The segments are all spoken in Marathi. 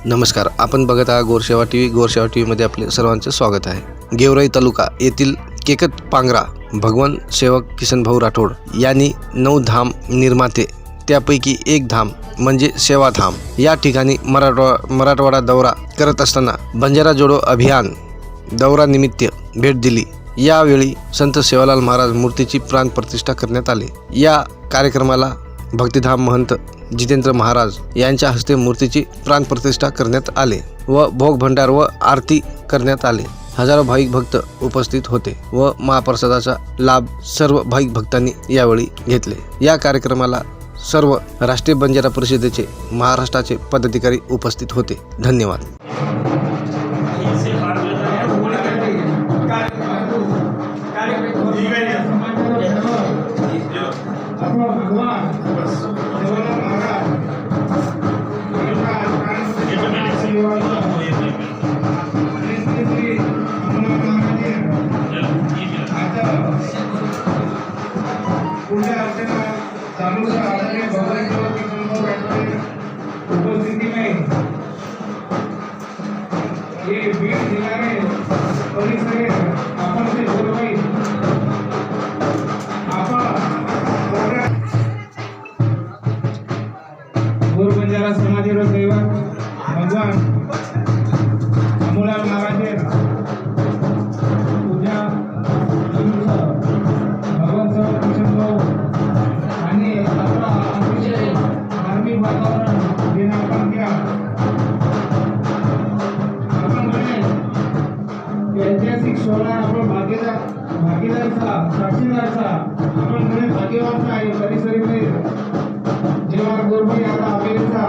नमस्कार, आपण बघत आहात गोरसेवा टीव्ही. गोरसेवा टीव्हीमध्ये आपले सर्वांचे स्वागत आहे. गेवराई तालुका येथील केकत पांगरा भगवान सेवक किसनभाऊ राठोड यांनी 9 धाम निर्माते त्यापैकी एक धाम म्हणजे सेवाधाम या ठिकाणी मराठवाडा दौरा करत असताना बंजारा जोडो अभियान दौरा निमित्त भेट दिली. यावेळी संत सेवालाल महाराज मूर्तीची प्राण प्रतिष्ठा करण्यात आली. या कार्यक्रमाला भक्तिधाम महंत जितेंद्र महाराज यांच्या हस्ते मूर्तीची प्राण प्रतिष्ठा करण्यात आले व भोग भंडार व आरती करण्यात आले. हजारो भाविक भक्त उपस्थित होते व महाप्रसादाचा लाभ सर्व भाविक भक्तांनी यावेळी घेतले. या कार्यक्रमाला सर्व राष्ट्रीय बंजारा परिषदेचे महाराष्ट्राचे पदाधिकारी उपस्थित होते. धन्यवाद. उपस्थिति में ये भीड़ जिला में परिसर आपण से जोडवाई गोर बंजारा समाजरो सेवक भगवान अमोलाल महाराज पूजा भगवान सेवक किशनभाऊ आणि आपला अतिशय धार्मिक वातावरण निर्माण केला. आपण ऐतिहासिक सोहळा आपण भागीदारचा साक्षीदारचा आपण म्हणे भाग्यवानचा आहे. परिसरीमध्ये जेव्हा गोरबाई आता अमेरिका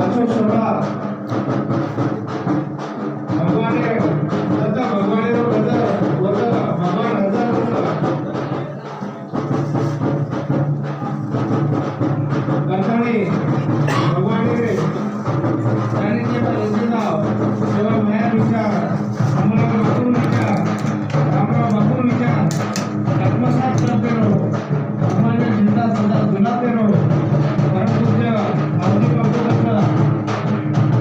अशोक सोहळा भगवान हजार गंधाणी भगवान सानिध्य सेवा माया विचार अमोला बापूर विचार रामराव बापूर विचार आत्मसात करते रहो हमारे जिंदा सदा जुलाते रहो. परमपूज्य आवडी बापूचा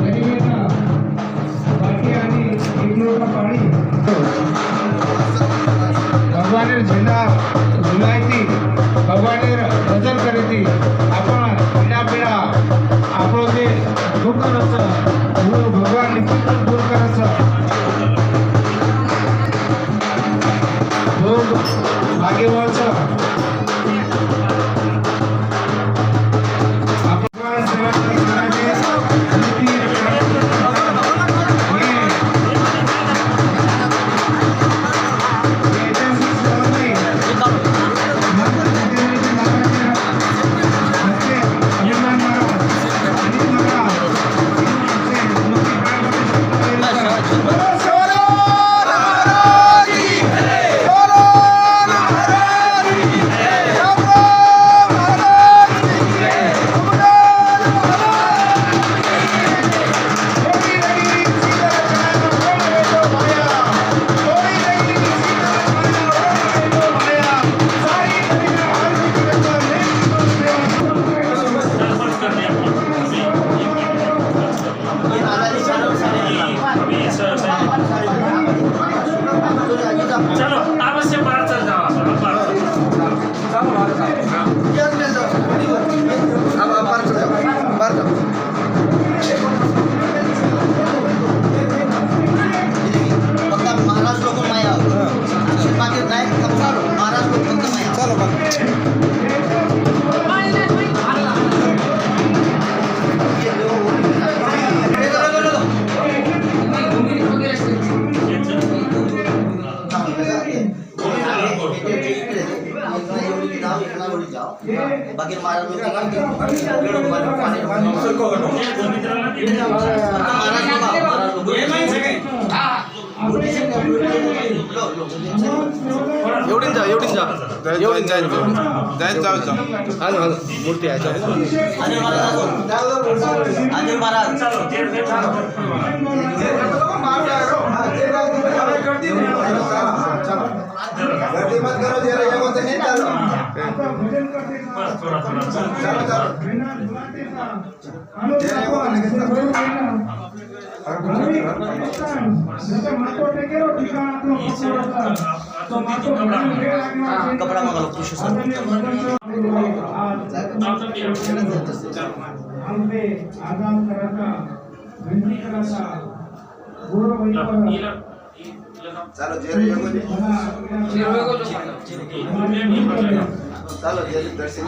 गरिबेचा बाकी आणि एक लोटा पाणी भगवान झेंडा झुलायती भगवान गजल करीती. आपण पिढा आपण जे दुःख करायचं भगवान निश्चित दूर करायचं. भोग भाग्यवानचं चलो अवश्य बाहर चल जाओ. महाराज लोग माया महाराज लोग चलो बाकी महाराज एवढीच जाईल मूर्ती आहे अनिल महाराज गर्दी मत करो जरा ये बोलते नहीं चलो बस थोड़ा चलो चलो बरोबर आहे ना? आणि पाकिस्तान जसं मातो टेकेलो ठिकाण आपलं पकडलं तो मातो वेळ लागणार कपडा मागवला पुरुष आमचे आजाद करायचा विनंती करायचा गोरवाईवर ચાલો જે યોગો ચાલો જે દર્શન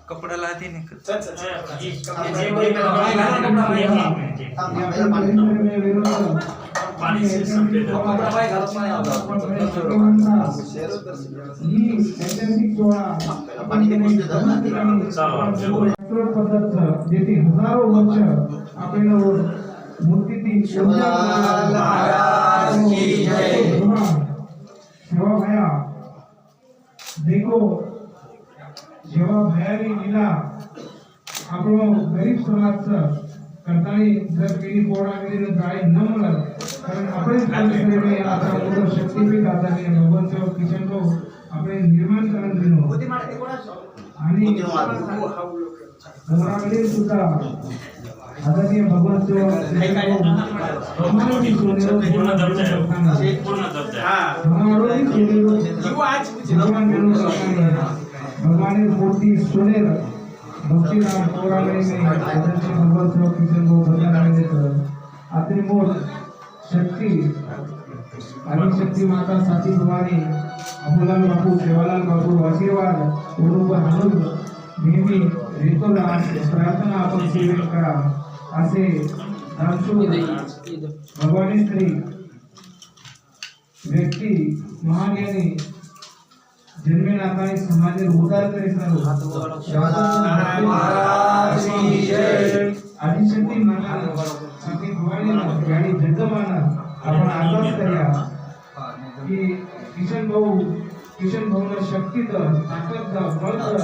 कपड्याला ते नाही पाणी संपलेलं पद्धत जेथे हजारो वर्ष आपल्याला मूर्ती सेवा भया देखो सेवा भयानी लीला આપણો ગરીબ સમાજ છે કરતાની જર પેઢી પોળાવીને ગાય ન મળે કારણ આપણે જ કામ કરીને આપણા મોટો શક્તિપીઠ આધારે ભગવાન સેવક કિશનનો આપણે નિર્માણ કરણ दिनो आणि मोरावली सुद्धा आदरणीय भगवान सेवक पूर्ण दर्जा आहे भगवान मूर्ति सुनेर भक्तिराम पौराणिक में आदरणीय भगवान सेवक किशन को बदलाने देकर आत्री मोर शक्ति आदिशक्ति माता साथी भवानी अबुलाल बापू सेवालाल बापू आशीर्वाद उडूपर हनुन नेहमी रेतोला प्रार्थना आपण सेवेत करा असे दानशूर भगवानी श्री व्यक्ती महाज्ञानी जन्मेनाथाने समाजेर उदार करेसारो आदिशक्ती माता साथी भवानी गाडी जगमाना आपण आदर करूया की किशन भाऊ ने शक्ती तर ताकद तर बळ तर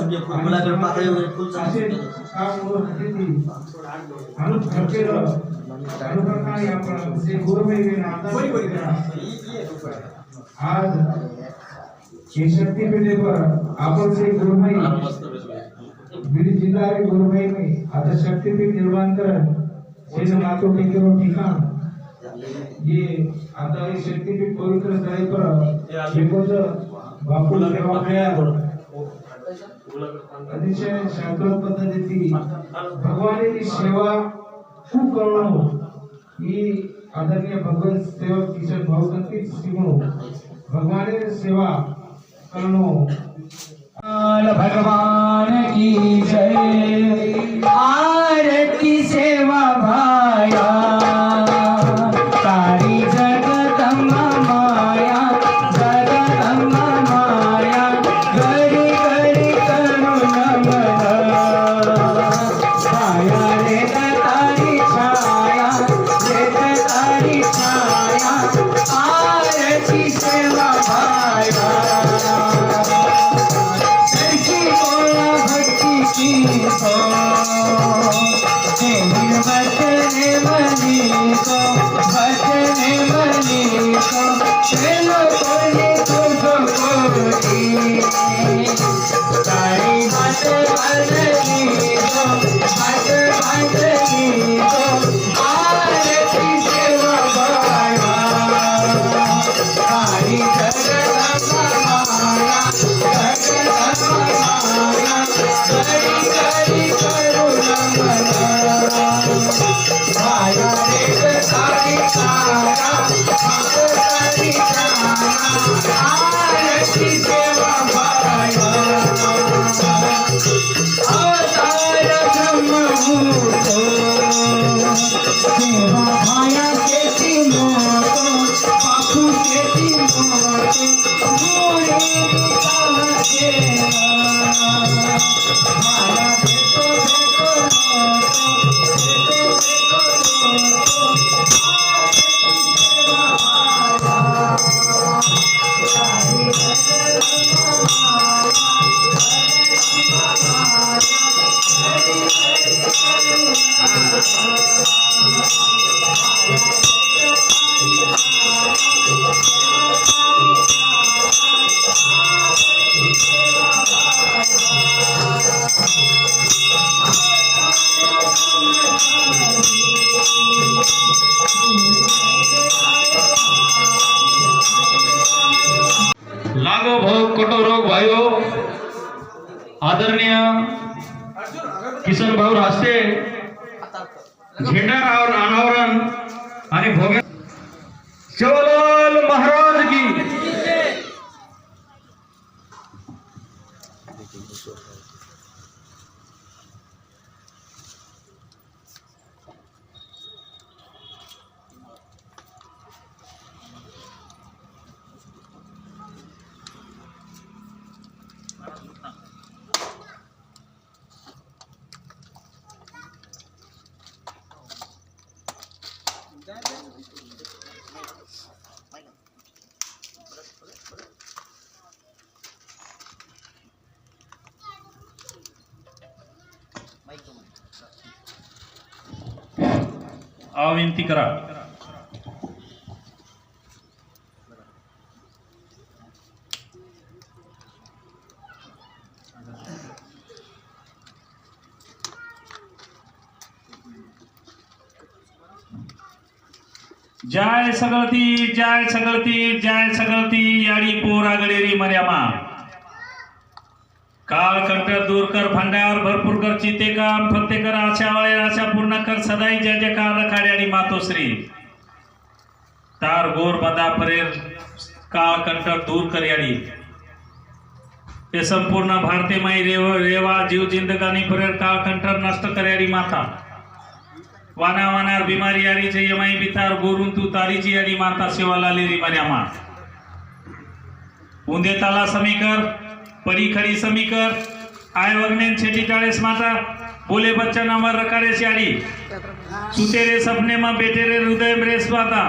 असे काम होती आणि खर्चेला अनुप्रकारे आपण जे गुरुबाईने आदर आज ये शक्तीपीठेवर आपण से गुरुबाई बीड जिल्हा रे गुरुबाई में आता शक्तीपीठ निर्माण कर से मातो टेकेरो ठिकाण ये आता ये शक्तीपीठ पवित्र स्थळी पर जेकोज बापू सेवा भया अतिशय शास्त्रोक्त पद्धतीची भगवानाची सेवा खूप करणं ही आदरणीय भगवान सेवक किशन भाऊ संतीच शिकणं भगवानाची सेवा करणं भगवान की जय आरती सेवा भाया तारी जगदम्बा माया जगदम्बा माया घरी घरी करू नमन छाया रे तारी छाया रे तारी छाया आरती सेवा भाया भक्ति की लागो भाऊ कटोरोग भाइयों आदरणीय किसन भाऊ रास्ते झेंडा और अनावरण आणि भव्य शिवलाल महाराज की विनंती करा. जय सगळती जय सगळती जय सगळती याडी पोरागडेरी मर्यामा काळ कंठ दूर कर भांड्यावर भरपूर कर चिते काम फक्त कर आशा वाळे आशा पूर्ण कर सदाई जय जयकार रखाडे आणि मातोश्री तार गोर बदा परेर काळ कंठ दूर कर याडी हे संपूर्ण भारतीयमय रेवा जीव जिंदगानी परेर काळ कंठ नष्ट कर याडी माता वाना वानार बीमारी यारी चे यमाई बितार गोरून तू तारीची याडी माता सेवा लालेरी मर्यामा उंदे ताला समीकर परी खड़ी समीकर आय वग्नेन छेटी टाळेस माता बोले बच्चा नंबर रकारे सियाड़ी सुतेरे सपने में बेटे रे हृदय में रेस माता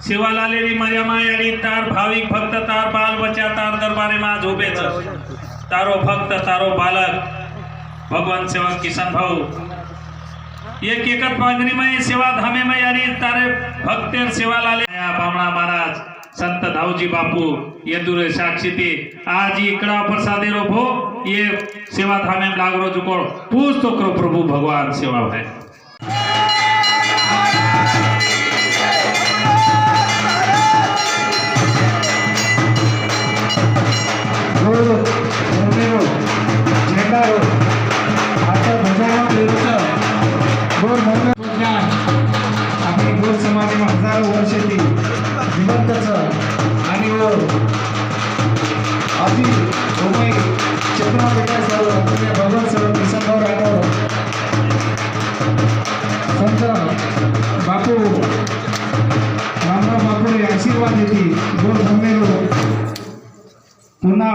सेवा लालेरी मर्यामा याडी तार भाविक भक्त तार बाल बच्चा तार दरबारे मा झोपेच तारो भक्त तारो बालक भगवान सेवक किसन भाऊ एक एकत मागणी में सेवा धामे में यारी तारे भक्तेर सेवा लाले बामणा महाराज संत धावजी बापू ये दूर साक्षी थी आज इकड़ा प्रसादे रो भो ये सेवा धामे में लागरो जुकोड़ पूछ तो करो प्रभु भगवान सेवा है आपली गोर समाधी हजारो वर्ष ती जिवंतच आणि अति उमय छत्रपती भगवान सर्व किसनभाऊ राठोड संत बापू रामराव बापू आशीर्वाद देती गोर धर्मेरो पुन्हा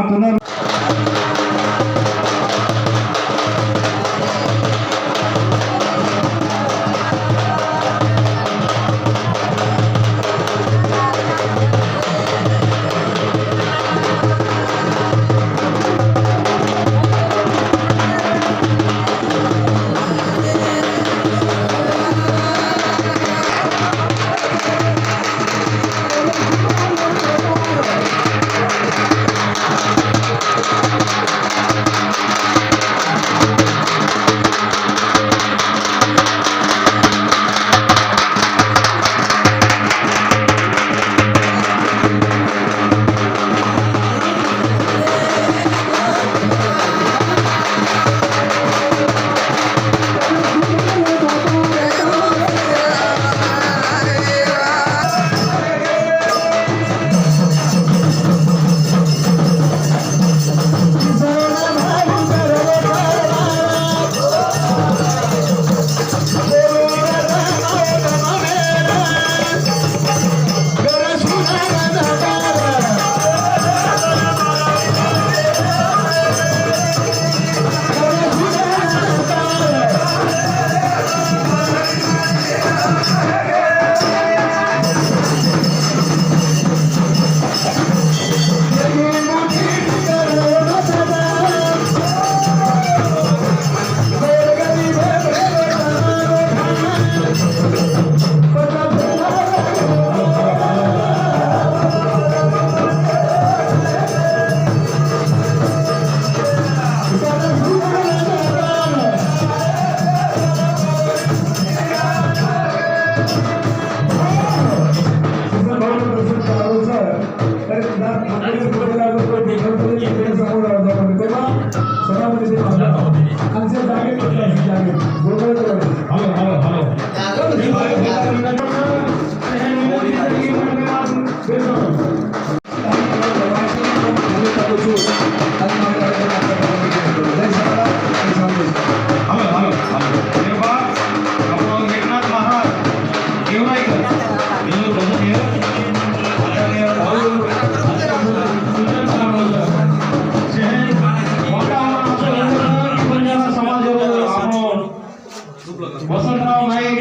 वसंतराव नाईक,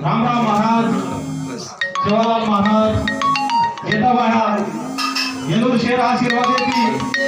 रामराव महाराज, शिवालाल महाराज, येता बाहेर येलूर शहर आशीर्वाद देतील.